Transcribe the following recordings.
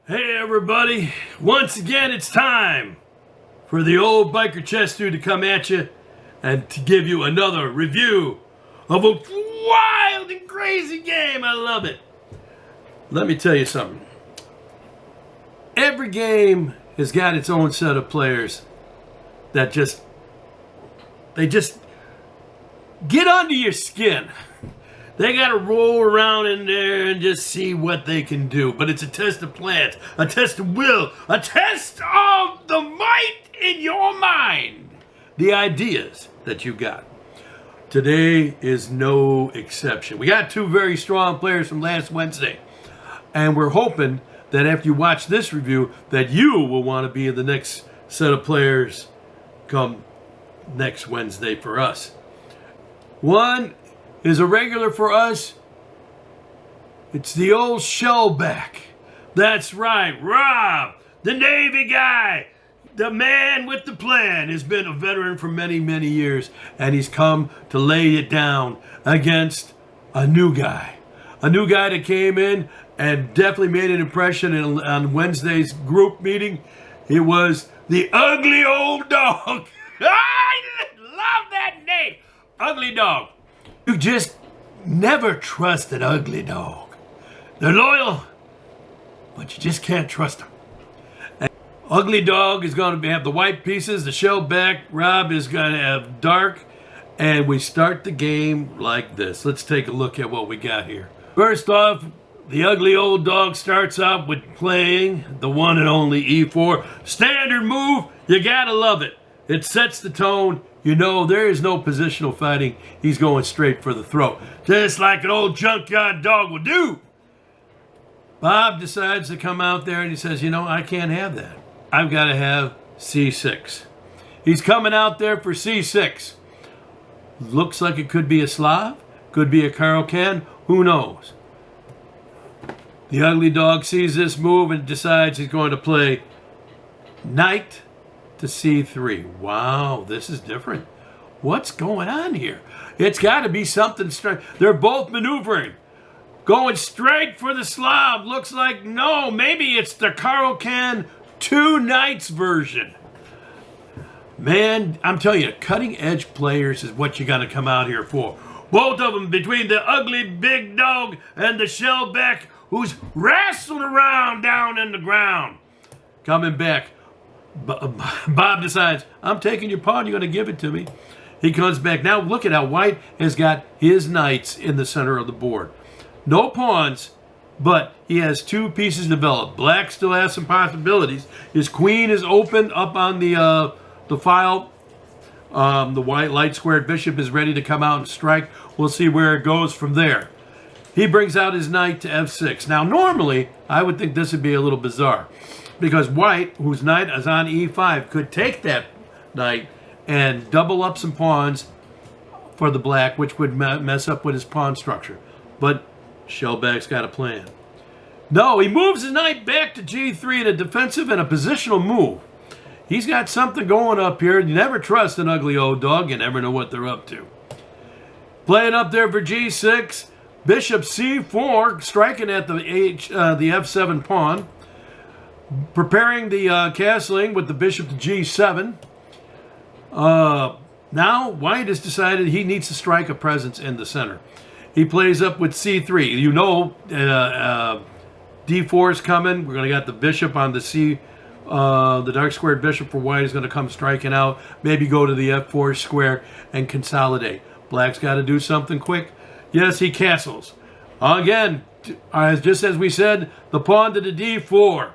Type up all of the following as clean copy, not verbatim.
Hey everybody, once again it's time for the old biker chess dude to come at you and to give you another review of a wild and crazy game. I love it. Let me tell you something. Every game has got its own set of players that they just get under your skin. They got to roll around in there and just see what they can do. But it's a test of plans, a test of will, a test of the might in your mind. The ideas that you got. Today is no exception. We got two very strong players from last Wednesday. And we're hoping that after you watch this review, that you will want to be in the next set of players come next Wednesday for us. One is a regular for us. It's the old Shellback. That's right, Rob, the Navy guy, the man with the plan, has been a veteran for many, many years, and he's come to lay it down against a new guy. A new guy that came in and definitely made an impression on Wednesday's group meeting. It was the Ugly Old Dog. I love that name, Ugly Dog. You just never trust an ugly dog. They're loyal, but you just can't trust them. And ugly dog is going to have the white pieces, the Shellback. Rob is going to have dark. And we start the game like this. Let's take a look at what we got here. First off, the ugly old dog starts out with playing the one and only E4. Standard move, you gotta love it. It sets the tone. You know there is no positional fighting. He's going straight for the throat, just like an old junkyard dog will do. Bob decides to come out there and he says, you know, I can't have that. I've got to have C6. He's coming out there for C6. Looks like it could be a Slav, could be a Caro-Kann, who knows? The ugly dog sees this move and decides he's going to play knight to C3. Wow, this is different. What's going on here? It's got to be something strange. They're both maneuvering. Going straight for the Slav. Looks like, no, maybe it's the Caro-Kann 2 knights version. Man, I'm telling you, cutting edge players is what you got to come out here for. Both of them, between the ugly big dog and the Shellback, who's wrestling around down in the ground. Coming back. Bob decides, I'm taking your pawn, you're going to give it to me. He comes back. Now look at how white has got his knights in the center of the board. No pawns, but he has two pieces developed. Black still has some possibilities. His queen is open up on the file. The white light squared bishop is ready to come out and strike. We'll see where it goes from there. He brings out his knight to F6. Now normally, I would think this would be a little bizarre, because white, whose knight is on E5, could take that knight and double up some pawns for the black, which would mess up with his pawn structure. But Shellback's got a plan. No, he moves his knight back to G3 in a defensive and a positional move. He's got something going up here. You never trust an ugly old dog. You never know what they're up to. Playing up there for G6. Bishop C4, striking at the F7 pawn. Preparing the castling with the bishop to G7. Now, white has decided he needs to strike a presence in the center. He plays up with C3. You know, D4 is coming. We're going to got the bishop on the C. The dark squared bishop for white is going to come striking out. Maybe go to the F4 square and consolidate. Black's got to do something quick. Yes, he castles. Again, just as we said, the pawn to the D4.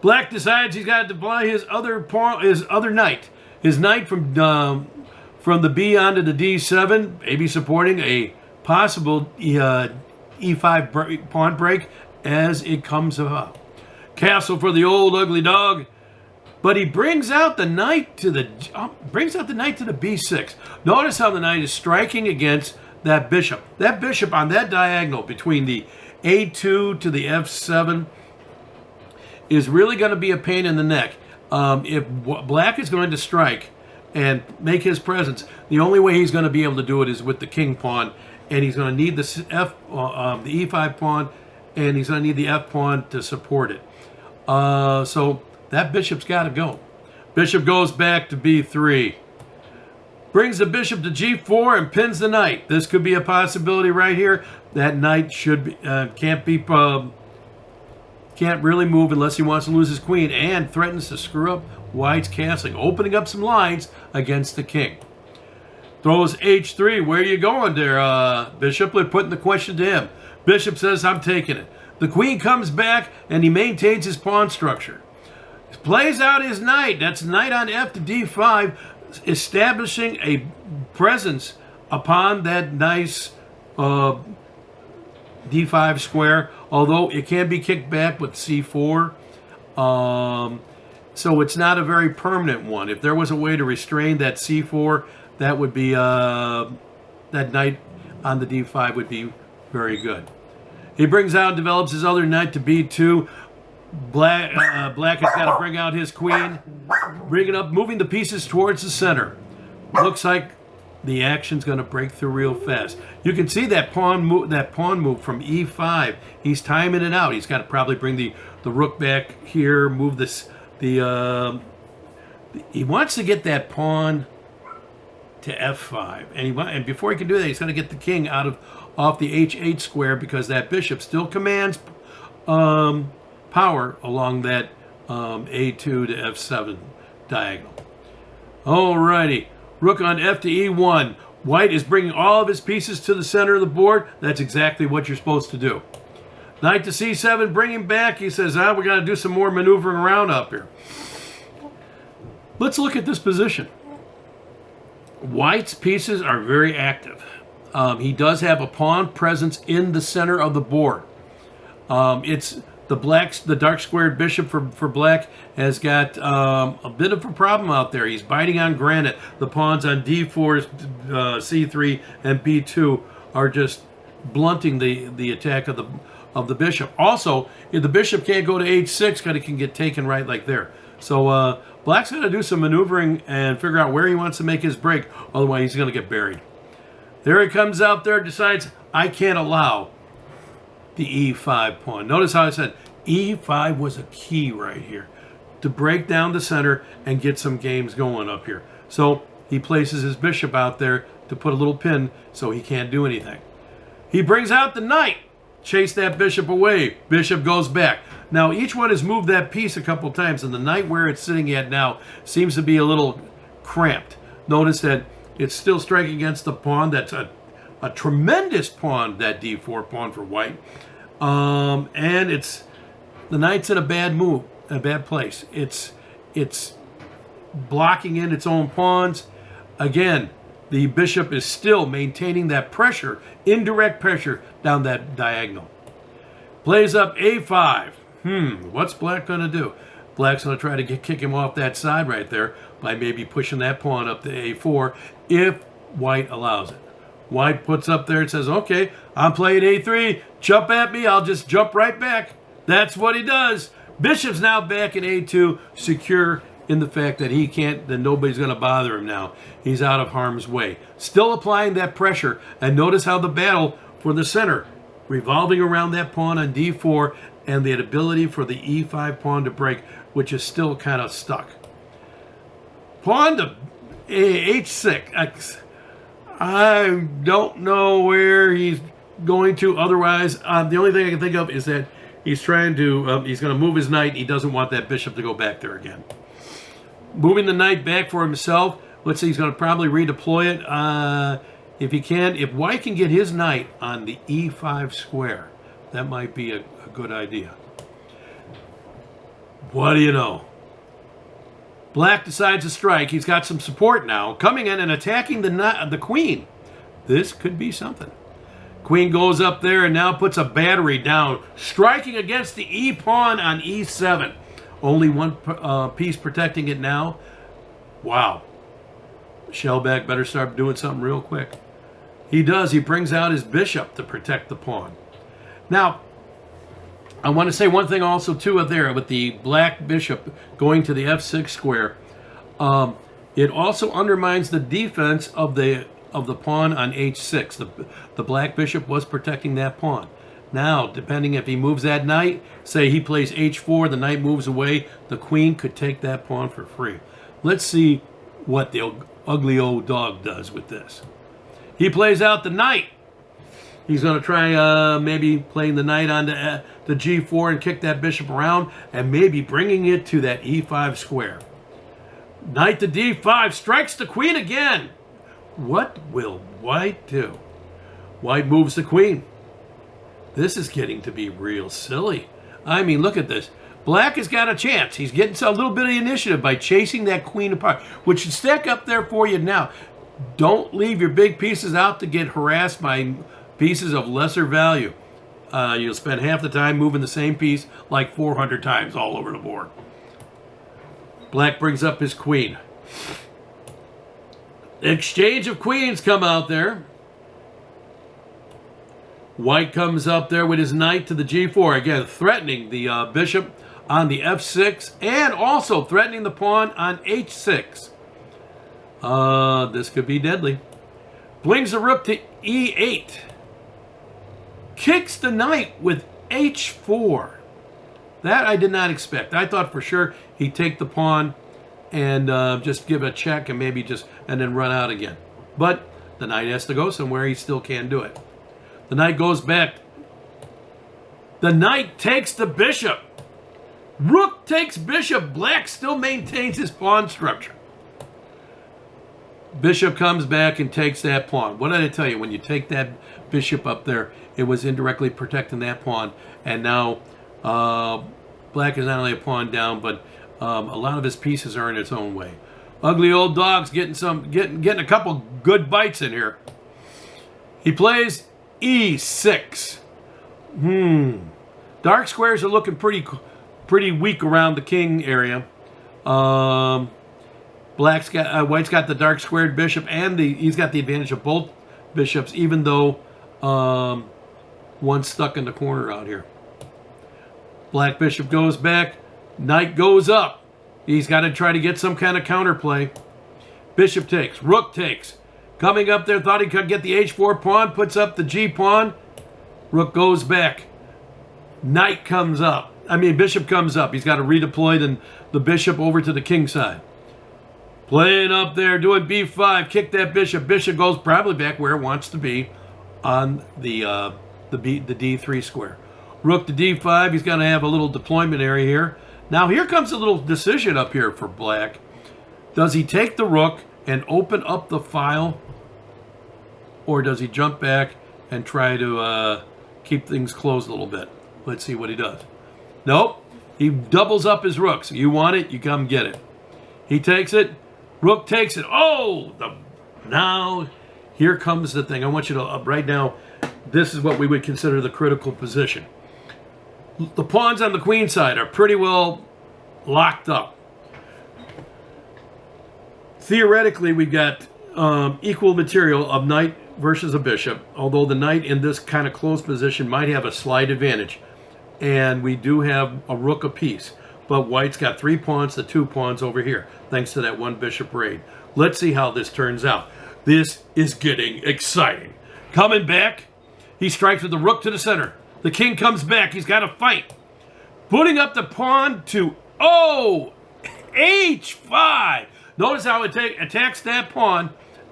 Black decides he's got to deploy his other pawn, his other knight. His knight from the B onto the D7, maybe supporting a possible E5 pawn break as it comes about. Castle for the old ugly dog, but he brings out the knight to the B6. Notice how the knight is striking against that bishop. That bishop on that diagonal between the A2 to the F7 is really going to be a pain in the neck. If black is going to strike and make his presence, the only way he's going to be able to do it is with the king pawn, and he's going to need the E5 pawn, and he's going to need the F pawn to support it. So that bishop's got to go. Bishop goes back to b3. Brings the bishop to g4 and pins the knight. This could be a possibility right here. That knight should be, can't really move unless he wants to lose his queen, and threatens to screw up white's castling, opening up some lines against the king. Throws h3. Where are you going there, Bishop? We're putting the question to him. Bishop says, I'm taking it. The queen comes back, and he maintains his pawn structure. Plays out his knight. That's knight on f to d5, establishing a presence upon that nice d5 square, although it can be kicked back with c4. So it's not a very permanent one. If there was a way to restrain that c4, that would be, that knight on the d5 would be very good. He brings out and develops his other knight to b2. Black has got to bring out his queen, bring it up, moving the pieces towards the center. Looks like the action's going to break through real fast. You can see that pawn move from e5. He's timing it out. He's got to probably bring the rook back here, move this. He wants to get that pawn to f5, and before he can do that, he's going to get the king off the h8 square, because that bishop still commands power along that a2 to f7 diagonal. Alrighty, rook on f to e1. White is bringing all of his pieces to the center of the board. That's exactly what you're supposed to do. Knight to c7, bring him back. He says, we got to do some more maneuvering around up here. Let's look at this position. White's pieces are very active. He does have a pawn presence in the center of the board. It's the dark squared bishop for black has got a bit of a problem out there. He's biting on granite. The pawns on d4, c3, and b2 are just blunting the attack of the bishop. Also, if the bishop can't go to h6, because it can get taken right like there. So black's got to do some maneuvering and figure out where he wants to make his break. Otherwise, he's going to get buried. There he comes out there, decides, I can't allow the e5 pawn. Notice how I said e5 was a key right here to break down the center and get some games going up here. So he places his bishop out there to put a little pin so he can't do anything. He brings out the knight, chase that bishop away. Bishop goes back. Now each one has moved that piece a couple times, and the knight where it's sitting at now seems to be a little cramped. Notice that it's still striking against the pawn. That's a tremendous pawn, that d4 pawn for white. And the knight's in a bad place. It's blocking in its own pawns. Again, the bishop is still maintaining that pressure, indirect pressure, down that diagonal. Plays up a5. What's black going to do? Black's going to try to kick him off that side right there by maybe pushing that pawn up to a4 if white allows it. White puts up there and says, okay, I'm playing a3. Jump at me, I'll just jump right back. That's what he does. Bishop's now back in a2, secure in the fact that he can't, that nobody's going to bother him now. He's out of harm's way. Still applying that pressure, and notice how the battle for the center, revolving around that pawn on d4, and the ability for the e5 pawn to break, which is still kind of stuck. Pawn to h6. I don't know where he's going to otherwise. The only thing I can think of is that he's trying to, he's going to move his knight. He doesn't want that bishop to go back there again. Moving the knight back for himself. Let's see, he's going to probably redeploy it. If he can, if white can get his knight on the e5 square, that might be a good idea. What do you know? Black decides to strike. He's got some support now, coming in and attacking the queen. This could be something. Queen goes up there and now puts a battery down, striking against the e-pawn on e7. Only one piece protecting it now. Wow. Shellback better start doing something real quick. He does. He brings out his bishop to protect the pawn. Now, I want to say one thing also too there with the black bishop going to the f6 square. It also undermines the defense of the pawn on h6. The black bishop was protecting that pawn. Now, depending if he moves that knight, say he plays h4, the knight moves away, the queen could take that pawn for free. Let's see what the ugly old dog does with this. He plays out the knight. He's going to try maybe playing the knight onto the g4 and kick that bishop around, and maybe bringing it to that e5 square. Knight to d5 strikes the queen again. What will white do? White moves the queen. This is getting to be real silly. I mean, look at this. Black has got a chance. He's getting a little bit of initiative by chasing that queen apart, which should stack up there for you now. Don't leave your big pieces out to get harassed by pieces of lesser value. You'll spend half the time moving the same piece like 400 times all over the board. Black brings up his queen. Exchange of queens come out there. White comes up there with his knight to the g4. Again, threatening the bishop on the f6 and also threatening the pawn on h6. This could be deadly. Brings the rook to e8. Kicks the knight with h4. That I did not expect. I thought for sure he'd take the pawn and just give a check and maybe and then run out again. But the knight has to go somewhere. He still can't do it. The knight goes back. The knight takes the bishop. Rook takes bishop. Black still maintains his pawn structure. Bishop comes back and takes that pawn. What did I tell you? When you take that bishop up there, it was indirectly protecting that pawn. And now Black is not only a pawn down, but a lot of his pieces are in its own way. Ugly old dog's getting a couple good bites in here. He plays e6. Dark squares are looking pretty weak around the king area. White's got the dark squared bishop, and he's got the advantage of both bishops, even though one's stuck in the corner out here. Black bishop goes back. Knight goes up. He's got to try to get some kind of counterplay. Bishop takes. Rook takes. Coming up there, thought he could get the h4 pawn. Puts up the g pawn. Rook goes back. Knight comes up. Bishop comes up. He's got to redeploy the bishop over to the king side. Playing up there, doing b5. Kick that bishop. Bishop goes probably back where it wants to be on the d3 square. Rook to d5. He's going to have a little deployment area here. Now here comes a little decision up here for Black. Does he take the rook and open up the file, or does he jump back and try to keep things closed a little bit? Let's see what he does. Nope. He doubles up his rooks. You want it, you come get it. He takes it. Rook takes it. Oh! Now, here comes the thing. I want you to, right now, this is what we would consider the critical position. The pawns on the queen side are pretty well locked up. Theoretically, we've got equal material of knight versus a bishop, although the knight in this kind of close position might have a slight advantage. And we do have a rook apiece. But white's got 3 pawns to 2 pawns over here, thanks to that one bishop raid. Let's see how this turns out. This is getting exciting. Coming back, he strikes with the rook to the center. The king comes back. He's got to fight. Putting up the pawn to, h5. Notice how it attacks that pawn.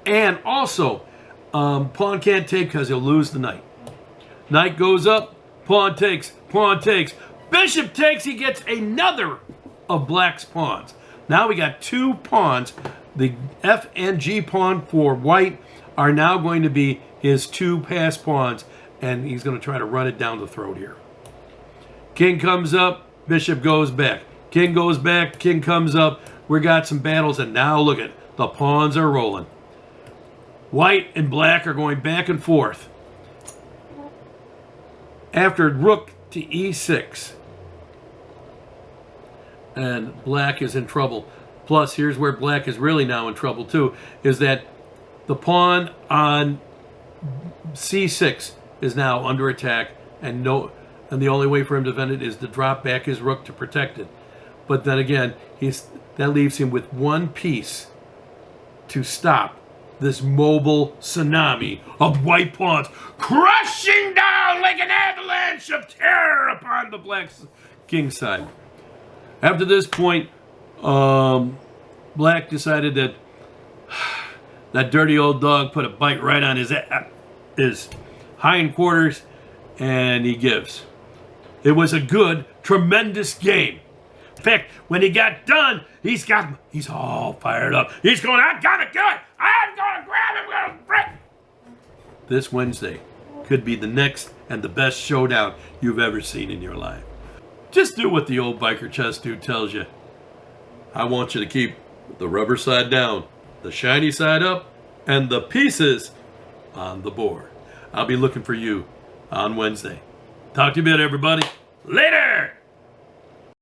And also, pawn can't take because he'll lose the knight. Knight goes up. Pawn takes. Pawn takes. Bishop takes. He gets another of Black's pawns. Now we got 2 pawns. The F and G pawn for white are now going to be his 2 pass pawns. And he's going to try to run it down the throat here. King comes up. Bishop goes back. King goes back. King comes up. We got some battles. And now look at the pawns are rolling. White and black are going back and forth. After rook to e6. And black is in trouble. Plus, here's where black is really now in trouble too, is that the pawn on c6 is now under attack, and the only way for him to defend it is to drop back his rook to protect it. But then again, that leaves him with 1 piece to stop this mobile tsunami of white pawns crushing down like an avalanche. avalanche of terror upon the Black King side. After this point, Black decided that that dirty old dog put a bite right on his hindquarters, and he gives. It was a good, tremendous game. In fact, when he got done, he's all fired up. He's going, I'm gonna do it! I'm gonna grab him, I'm gonna break. This Wednesday could be the next and the best showdown you've ever seen in your life. Just do what the old biker chess dude tells you. I want you to keep the rubber side down, the shiny side up, and the pieces on the board. I'll be looking for you on Wednesday. Talk to you a bit, everybody. Later!